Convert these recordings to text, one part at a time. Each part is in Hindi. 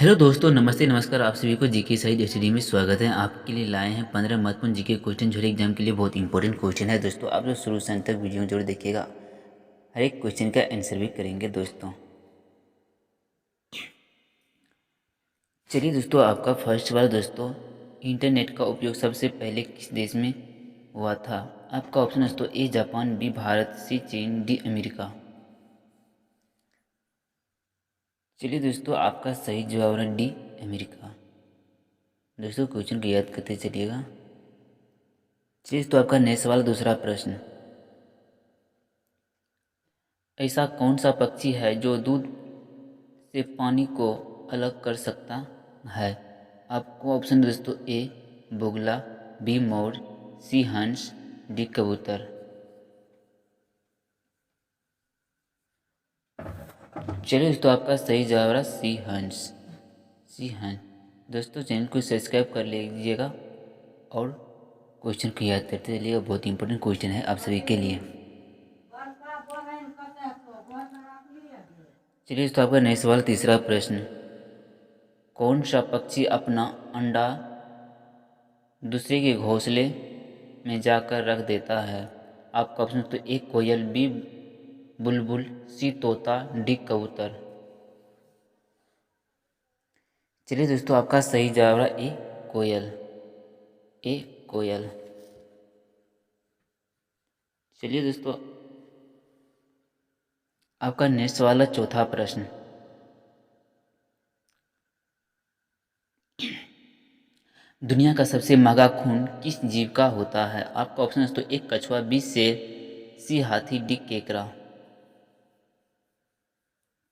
हेलो दोस्तों, नमस्ते नमस्कार। आप सभी को जीके सही एचडी में स्वागत है। आपके लिए लाए हैं 15 महत्वपूर्ण जीके क्वेश्चन जो एग्जाम के लिए बहुत इंपॉर्टेंट क्वेश्चन है। दोस्तों आप लोग शुरू से अंत तक वीडियो में जरूर देखिएगा, हर एक क्वेश्चन का आंसर भी करेंगे। दोस्तों चलिए दोस्तों, आपका फर्स्ट सवाल दोस्तों, इंटरनेट का उपयोग सबसे पहले किस देश में हुआ था? आपका ऑप्शन दोस्तों ए जापान, बी भारत, सी चीन, डी अमेरिका। चलिए दोस्तों, आपका सही जवाब है डी अमेरिका। दोस्तों क्वेश्चन को याद करते चलिएगा। चलिए तो आपका नेक्स्ट सवाल, दूसरा प्रश्न, ऐसा कौन सा पक्षी है जो दूध से पानी को अलग कर सकता है? आपको ऑप्शन दोस्तों ए बोगला, बी मोर, सी हंस, डी कबूतर। चलिए दोस्तों, आपका सही जवाब है सी हंस। सी हंस। दोस्तों चैनल को सब्सक्राइब कर लीजिएगा और क्वेश्चन को याद करते चलिएगा, बहुत इंपॉर्टेंट क्वेश्चन है आप सभी के लिए। चलिए दोस्तों, आपका नेक्स्ट सवाल, तीसरा प्रश्न, कौन सा पक्षी अपना अंडा दूसरे के घोंसले में जाकर रख देता है? आपका ऑप्शन तो ए कोयल, बी बुलबुल, सी तोता, डी कबूतर। चलिए दोस्तों, आपका सही जवाब है ए कोयल। ए कोयल। चलिए दोस्तों, आपका नेक्स्ट सवाल है चौथा प्रश्न, दुनिया का सबसे महंगा खून किस जीव का होता है? आपका ऑप्शन दोस्तों ए कछुआ, बी शेर, सी हाथी, डी केकड़ा।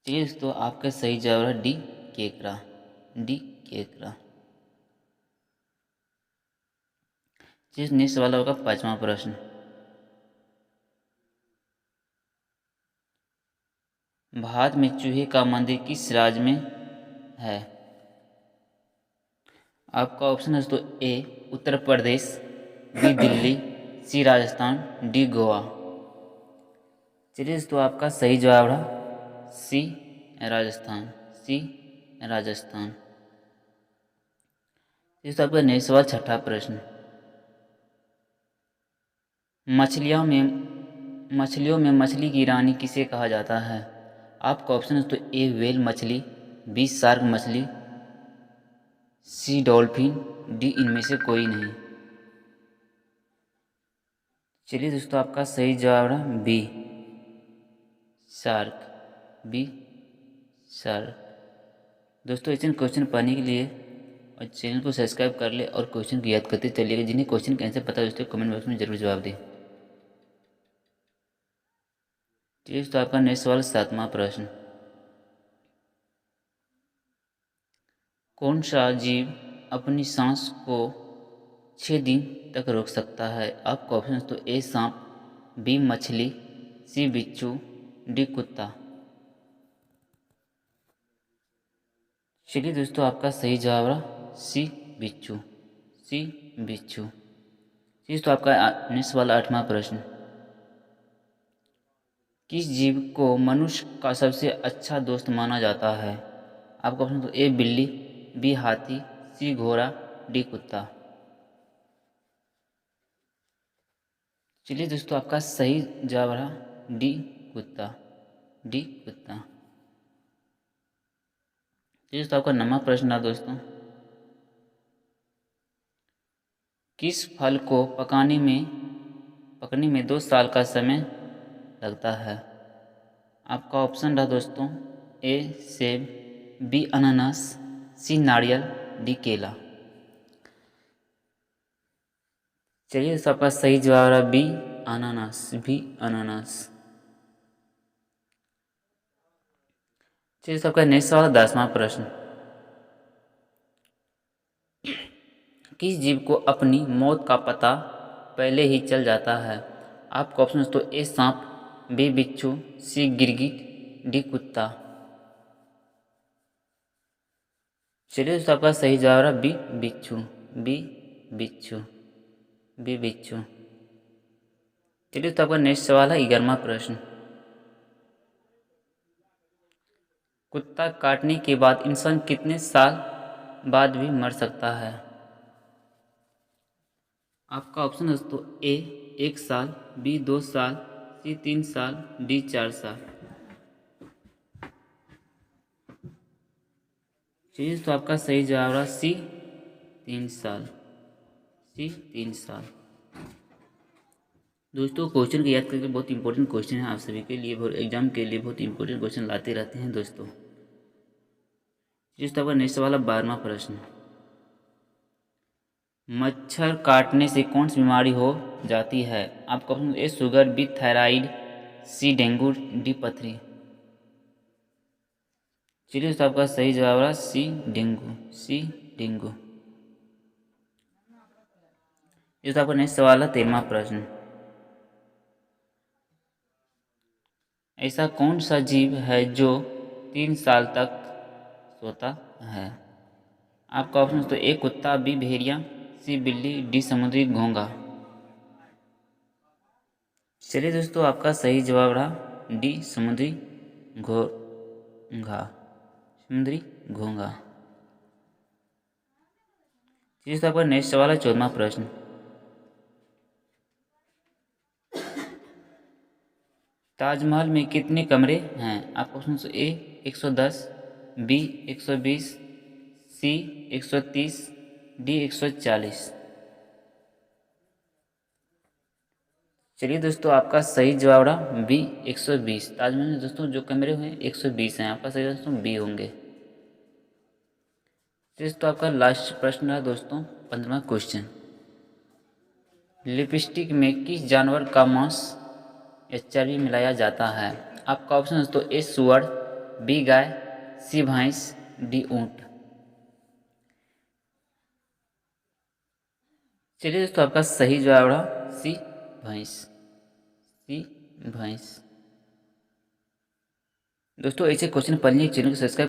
चलिए दोस्तों, आपका सही जवाब है डी केकड़ा। डी केकड़ा। चलिए नेक्स्ट सवाल होगा पांचवा प्रश्न, भारत में चूहे का मंदिर किस राज्य में है? आपका ऑप्शन है दोस्तों ए उत्तर प्रदेश, बी दिल्ली, सी राजस्थान, डी गोवा। चलिए दोस्तों, आपका सही जवाब है सी राजस्थान। सी राजस्थान। दोस्तों आपका नेक्स्ट सवाल छठा प्रश्न, मछलियों में मछली की रानी किसे कहा जाता है? आपका ऑप्शन है दोस्तों ए व्हेल मछली, बी शार्क मछली, सी डॉल्फिन, डी इनमें से कोई नहीं। चलिए दोस्तों, आपका सही जवाब है बी शार्क। B shark. दोस्तों ऐसे क्वेश्चन पाने के लिए और चैनल को सब्सक्राइब कर ले और क्वेश्चन को याद करते चलिएगा। जिन्हें क्वेश्चन का आंसर पता है दोस्तों कमेंट बॉक्स में जरूर जवाब दें। चलिए दोस्तों, आपका नेक्स्ट सवाल सातवां प्रश्न, कौन सा जीव अपनी सांस को 6 दिन तक रोक सकता है? आपका ऑप्शन तो ए सांप, बी मछली, सी बिच्छू, डी कुत्ता। चलिए दोस्तों, आपका सही जवाब है सी बिच्छू। सी बिच्छू। चलिए तो आपका नेक्स्ट वाला आठवां प्रश्न, किस जीव को मनुष्य का सबसे अच्छा दोस्त माना जाता है? आपका ऑप्शन तो ए बिल्ली, बी हाथी, सी घोड़ा, डी कुत्ता। चलिए दोस्तों, आपका सही जवाब है डी कुत्ता। डी कुत्ता। चलिए दोस्तों, आपका नवा प्रश्न है दोस्तों, किस फल को पकने में 2 साल का समय लगता है? आपका ऑप्शन रहा दोस्तों ए सेब, बी अनानास, सी नारियल, डी केला। चलिए दोस्तों, आपका सही जवाब रहा बी अनानास। बी अनानास। चलिए सबका नेक्स्ट सवाल, 10वां प्रश्न, किस जीव को अपनी मौत का पता पहले ही चल जाता है? आपका ऑप्शन दोस्तों ए सांप, बी बिच्छू, सी गिरगिट, डी कुत्ता। चलिए दोस्तों, आपका सही जवाब है बी बिच्छू। बी बिच्छू। बी बिच्छू। चलिए तो आपका नेक्स्ट सवाल है 11वां प्रश्न, कुत्ता काटने के बाद इंसान कितने साल बाद भी मर सकता है? आपका ऑप्शन दोस्तों ए 1 साल, बी 2 साल, सी 3 साल, डी 4 साल। चलिए तो आपका सही जवाब रहा सी 3 साल। सी 3 साल। दोस्तों क्वेश्चन को याद करके बहुत इंपॉर्टेंट क्वेश्चन है आप सभी के लिए, बहुत एग्जाम के लिए बहुत इंपॉर्टेंट क्वेश्चन लाते रहते हैं दोस्तों। जिस आपका नेक्स्ट वाला 12वां प्रश्न, मच्छर काटने से कौन सी बीमारी हो जाती है? आपका option A sugar, B thyroid, C dengue, D पथरी। चलिए तो आपका सही जवाब रहा सी डेंगू। सी डेंगू। ये तो आपका नेक्स्ट सवाल है 13वां प्रश्न, ऐसा कौन सा जीव है जो 3 साल तक सोता है? आपका ऑप्शन तो ए कुत्ता, बी भेड़िया, सी बिल्ली, डी समुद्री घोंघा। चलिए दोस्तों आपका सही जवाब रहा डी समुद्री घोंघा। समुद्री घोंघा। चलिए तो आपका नेक्स्ट सवाल है 14वां प्रश्न, ताजमहल में कितने कमरे हैं? आपका option A 110, B 120, C 130, D 140। चलिए दोस्तों आपका सही जवाब रहा बी 120। ताजमहल में दोस्तों जो कमरे हुए 120 हैं। आपका सही दोस्तों बी होंगे। दोस्तों आपका लास्ट प्रश्न है दोस्तों 15वां क्वेश्चन, लिपस्टिक में किस जानवर का मांस या चर्बी मिलाया जाता है? आपका ऑप्शन दोस्तों ए सुअर, बी गाय, सी भैंस, डी ऊंट। चलिए दोस्तों आपका सही जवाब रहा सी भैंस। सी भैंस। दोस्तों ऐसे क्वेश्चन पढ़ने के चैनल को सब्सक्राइब